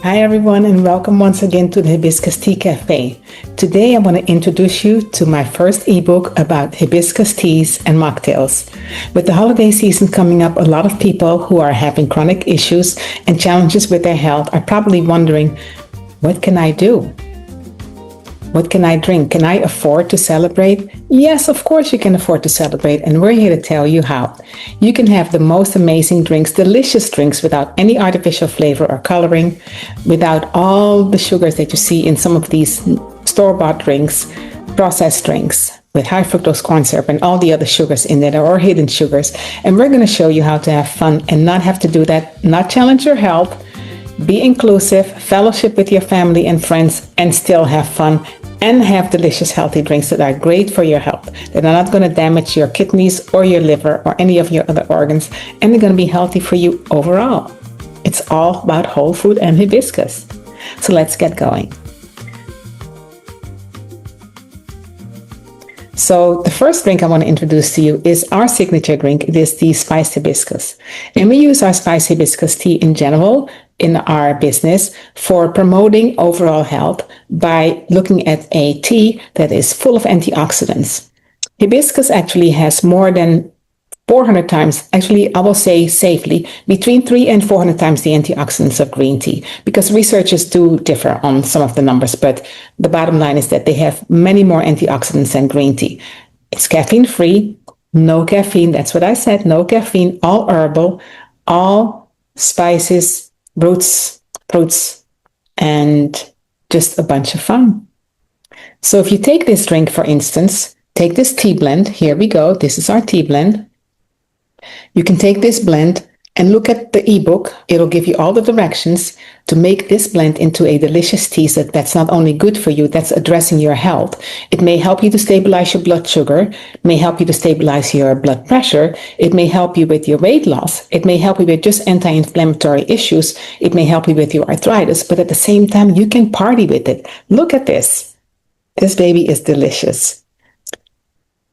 Hi everyone, and welcome once again to the Hibiscus Tea Cafe. Today I want to introduce you to my first ebook about hibiscus teas and mocktails. With the holiday season coming up, a lot of people who are having chronic issues and challenges with their health are probably wondering, what can I do? What can I drink? Can I afford to celebrate? Yes, of course you can afford to celebrate, and we're here to tell you how. You can have the most amazing drinks, delicious drinks without any artificial flavor or coloring, without all the sugars that you see in some of these store-bought drinks, processed drinks with high fructose corn syrup and all the other sugars in there or hidden sugars. And we're going to show you how to have fun and not have to do that, not challenge your health, be inclusive, fellowship with your family and friends, and still have fun and have delicious, healthy drinks that are great for your health. That are not going to damage your kidneys or your liver or any of your other organs, and they're going to be healthy for you overall. It's all about whole food and hibiscus. So let's get going. So the first drink I want to introduce to you is our signature drink. It is the spiced hibiscus. And we use our spiced hibiscus tea in general in our business for promoting overall health by looking at a tea that is full of antioxidants. Hibiscus actually has more than 400 times, actually, I will say safely, between 300 and 400 times the antioxidants of green tea, because researchers do differ on some of the numbers, but the bottom line is that they have many more antioxidants than green tea. It's caffeine-free, no caffeine, that's what I said, no caffeine, all herbal, all spices, roots, fruits, and just a bunch of fun. So if you take this drink, for instance, take this tea blend, here we go, this is our tea blend. You can take this blend and look at the ebook. It'll give you all the directions to make this blend into a delicious tea that's not only good for you, that's addressing your health. It may help you to stabilize your blood sugar, may help you to stabilize your blood pressure. It may help you with your weight loss. It may help you with just anti-inflammatory issues. It may help you with your arthritis, but at the same time, you can party with it. Look at this. This baby is delicious.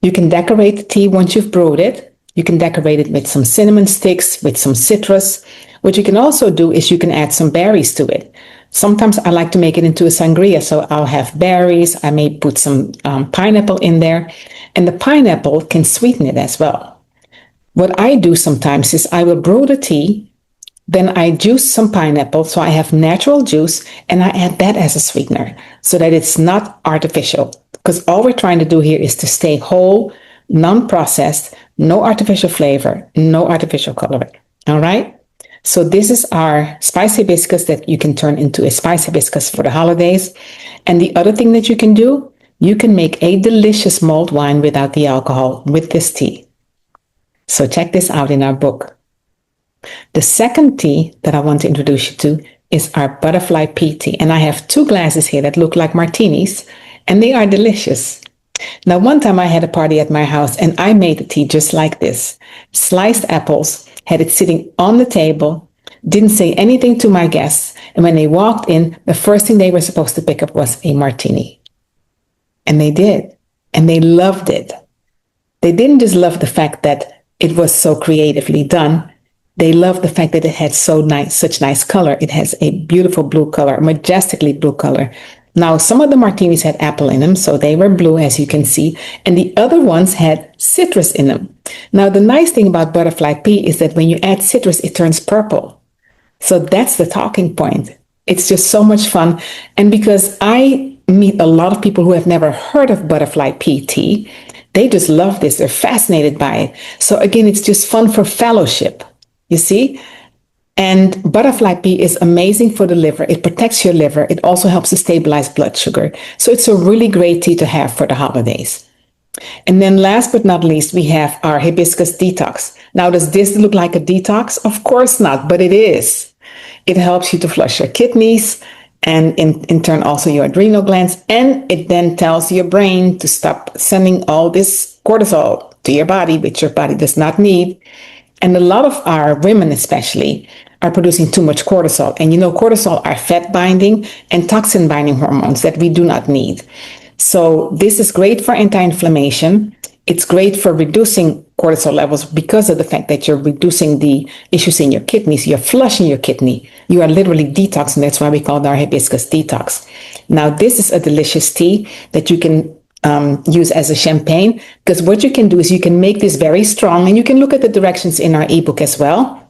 You can decorate the tea once you've brewed it. You can decorate it with some cinnamon sticks, with some citrus. What you can also do is you can add some berries to it. Sometimes I like to make it into a sangria, so I'll have berries. I may put some pineapple in there, and the pineapple can sweeten it as well. What I do sometimes is I will brew the tea, then I juice some pineapple, so I have natural juice, and I add that as a sweetener so that it's not artificial. Because all we're trying to do here is to stay whole, non-processed, no artificial flavor, no artificial coloring. All right? So this is our spice hibiscus that you can turn into a spice hibiscus for the holidays. And the other thing that you can do, you can make a delicious mulled wine without the alcohol with this tea. So check this out in our book. The second tea that I want to introduce you to is our butterfly pea tea. And I have 2 glasses here that look like martinis, and they are delicious. Now, one time I had a party at my house and I made the tea just like this. Sliced apples, had it sitting on the table, didn't say anything to my guests. And when they walked in, the first thing they were supposed to pick up was a martini. And they did. And they loved it. They didn't just love the fact that it was so creatively done. They loved the fact that it had such nice color. It has a beautiful blue color, a majestically blue color. Now, some of the martinis had apple in them, so they were blue, as you can see, and the other ones had citrus in them. Now, the nice thing about butterfly pea is that when you add citrus, it turns purple. So that's the talking point. It's just so much fun. And because I meet a lot of people who have never heard of butterfly pea tea, they just love this. They're fascinated by it. So again, it's just fun for fellowship, you see? And butterfly pea is amazing for the liver. It protects your liver. It also helps to stabilize blood sugar. So it's a really great tea to have for the holidays. And then last but not least, we have our hibiscus detox. Now, does this look like a detox? Of course not, but it is. It helps you to flush your kidneys and in turn also your adrenal glands. And it then tells your brain to stop sending all this cortisol to your body, which your body does not need. And a lot of our women especially are producing too much cortisol. And you know, cortisol are fat binding and toxin binding hormones that we do not need. So this is great for anti-inflammation. It's great for reducing cortisol levels because of the fact that you're reducing the issues in your kidneys. You're flushing your kidney. You are literally detoxing. That's why we call it our hibiscus detox. Now, this is a delicious tea that you can use as a champagne, because what you can do is you can make this very strong, and you can look at the directions in our ebook as well.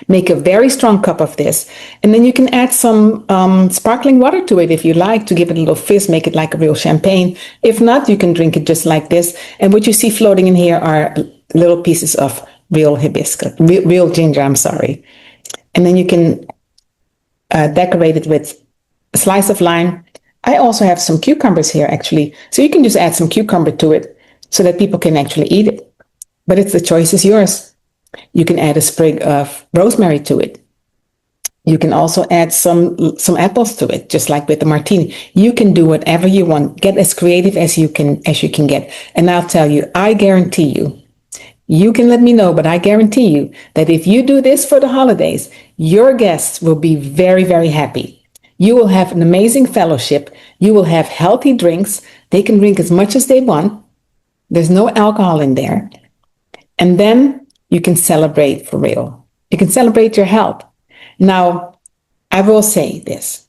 Make a very strong cup of this, and then you can add some sparkling water to it if you like, to give it a little fizz, make it like a real champagne. If not, you can drink it just like this. And what you see floating in here are little pieces of real hibiscus, real ginger, I'm sorry. And then you can decorate it with a slice of lime. I also have some cucumbers here, actually. So you can just add some cucumber to it so that people can actually eat it. But the choice is yours. You can add a sprig of rosemary to it. You can also add some apples to it, just like with the martini. You can do whatever you want. Get as creative as you can get. And I'll tell you, I guarantee you, you can let me know, but I guarantee you that if you do this for the holidays, your guests will be very, very happy. You will have an amazing fellowship. You will have healthy drinks. They can drink as much as they want. There's no alcohol in there. And then you can celebrate for real. You can celebrate your health. Now, I will say this.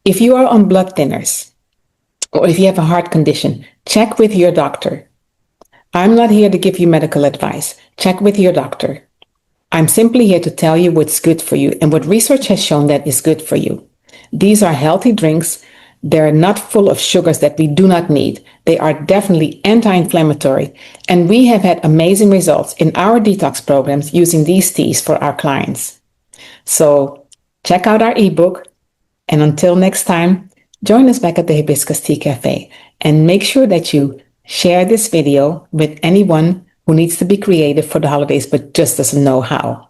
If you are on blood thinners, or if you have a heart condition, check with your doctor. I'm not here to give you medical advice. Check with your doctor. I'm simply here to tell you what's good for you and what research has shown that is good for you. These are healthy drinks. They're not full of sugars that we do not need. They are definitely anti-inflammatory. And we have had amazing results in our detox programs using these teas for our clients. So check out our ebook. And until next time, join us back at the Hibiscus Tea Cafe. And make sure that you share this video with anyone who needs to be creative for the holidays but just doesn't know how.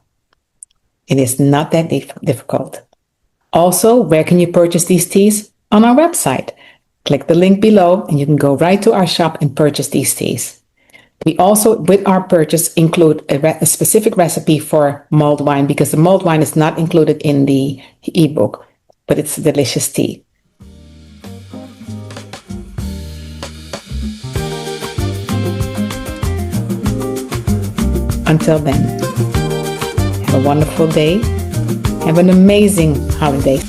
It is not that difficult. Also, where can you purchase these teas? On our website. Click the link below and you can go right to our shop and purchase these teas. We also, with our purchase, include a specific recipe for mulled wine, because the mulled wine is not included in the ebook, but it's a delicious tea. Until then, have a wonderful day. Have an amazing holiday.